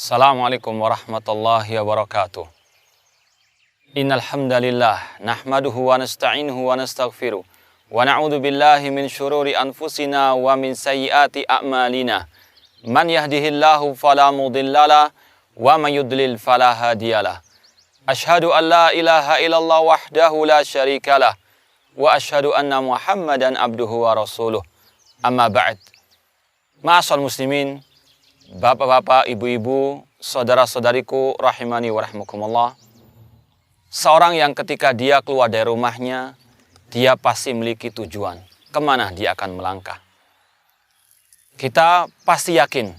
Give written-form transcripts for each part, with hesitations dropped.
Assalamualaikum warahmatullahi wabarakatuh. Innal hamdalillah nahmaduhu wa nasta'inuhu wa nastaghfiruh wa na'udzu billahi min syururi anfusina wa min sayyiati a'malina. Man yahdihillahu fala mudhillalah wa may yudlil fala hadiyalah. Asyhadu an la ilaha illallah wahdahu la syarikalah wa asyhadu anna Muhammadan abduhu wa rasuluh. Amma ba'd. Ma'asal muslimin, bapak-bapak, ibu-ibu, saudara-saudariku rahimani wa rahmakumullah. Seorang yang ketika dia keluar dari rumahnya, dia pasti memiliki tujuan kemana dia akan melangkah. Kita pasti yakin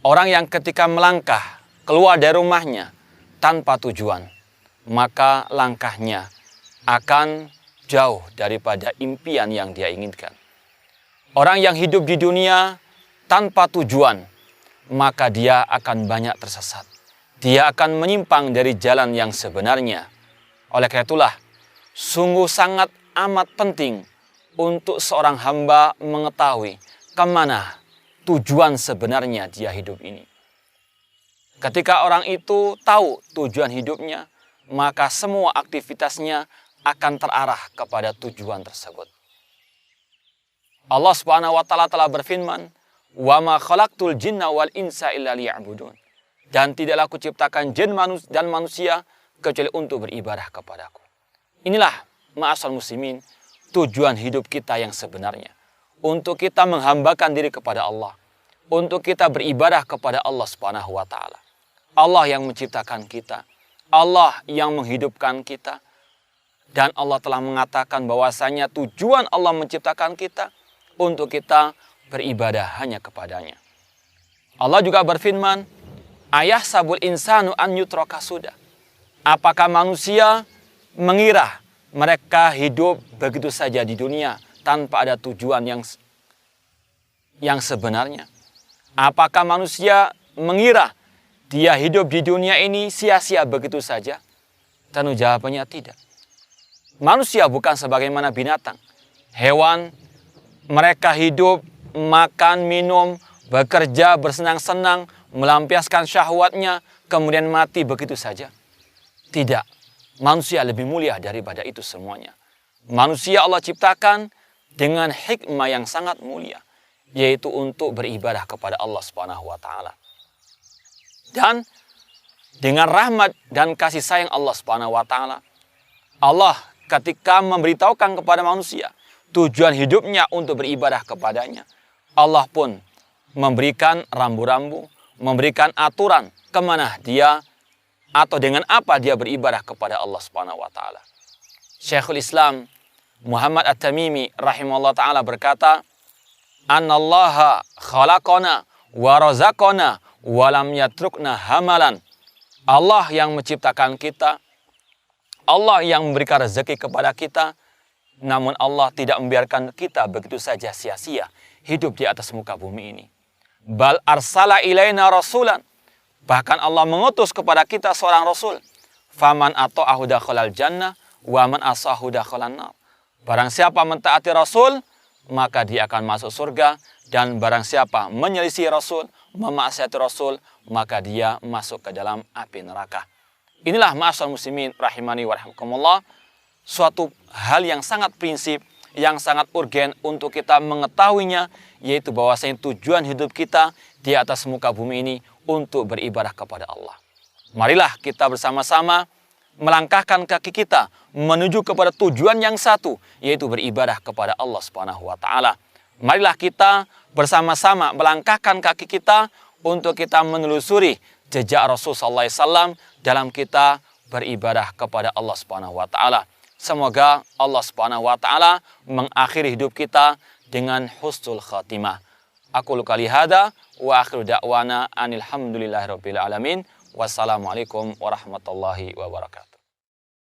orang yang ketika melangkah keluar dari rumahnya tanpa tujuan, maka langkahnya akan jauh daripada impian yang dia inginkan. Orang yang hidup di dunia tanpa tujuan, maka dia akan banyak tersesat. Dia akan menyimpang dari jalan yang sebenarnya. Oleh karena itulah, sungguh sangat amat penting untuk seorang hamba mengetahui kemana tujuan sebenarnya dia hidup ini. Ketika orang itu tahu tujuan hidupnya, maka semua aktivitasnya akan terarah kepada tujuan tersebut. Allah Subhanahu wa taala telah berfirman, "Wa ma khalaqtul jinna wal insa illa liya'budun." Dan tidaklah aku ciptakan jin dan manusia kecuali untuk beribadah kepadaku. Inilah ma'asal muslimin tujuan hidup kita yang sebenarnya. Untuk kita menghambakan diri kepada Allah. Untuk kita beribadah kepada Allah Subhanahu wa taala. Allah yang menciptakan kita. Allah yang menghidupkan kita. Dan Allah telah mengatakan bahwasanya tujuan Allah menciptakan kita untuk kita beribadah hanya kepadanya. Allah juga berfirman, "Ayah sabul insanu an yutraka sudah." Apakah manusia mengira mereka hidup begitu saja di dunia tanpa ada tujuan yang sebenarnya? Apakah manusia mengira dia hidup di dunia ini sia-sia begitu saja? Tentu jawabannya tidak. Manusia bukan sebagaimana binatang. Hewan, mereka hidup, makan, minum, bekerja, bersenang-senang, melampiaskan syahwatnya, kemudian mati begitu saja. Tidak, manusia lebih mulia daripada itu semuanya. Manusia Allah ciptakan dengan hikmah yang sangat mulia, yaitu untuk beribadah kepada Allah Subhanahu wa taala. Dan dengan rahmat dan kasih sayang Allah Subhanahu wa taala, Allah ketika memberitahukan kepada manusia tujuan hidupnya untuk beribadah kepadanya, Allah pun memberikan rambu-rambu, memberikan aturan kemana dia atau dengan apa dia beribadah kepada Allah Subhanahu wa taala. Syekhul Islam Muhammad At-Tamimi rahimahullah taala berkata, "Anallaha khalaqana wa razaqana wa lam yatrukna hamalan." Allah yang menciptakan kita, Allah yang memberikan rezeki kepada kita, namun Allah tidak membiarkan kita begitu saja sia-sia hidup di atas muka bumi ini. Bal arsala ilaina rasulan. Bahkan Allah mengutus kepada kita seorang rasul. Faman ata'ahu dakhalal jannah wa man asahu dakhalan nar. Barang siapa mentaati rasul, maka dia akan masuk surga, dan barang siapa menyelisih rasul, memaksiati rasul, maka dia masuk ke dalam api neraka. Inilah ma'asal muslimin rahimani wa rahmakumullah, suatu hal yang sangat prinsip, yang sangat urgen untuk kita mengetahuinya, yaitu bahwasanya tujuan hidup kita di atas muka bumi ini untuk beribadah kepada Allah. Marilah kita bersama-sama melangkahkan kaki kita menuju kepada tujuan yang satu, yaitu beribadah kepada Allah Subhanahu wa taala. Marilah kita bersama-sama melangkahkan kaki kita untuk kita menelusuri jejak Rasul sallallahu alaihi wasallam dalam kita beribadah kepada Allah Subhanahu wa taala. Semoga Allah Subhanahu wa taala mengakhiri hidup kita dengan husnul khatimah. Aku qali hada wa akhiru da'wana anil hamdulillahirabbil alamin. Wassalamualaikum warahmatullahi wabarakatuh.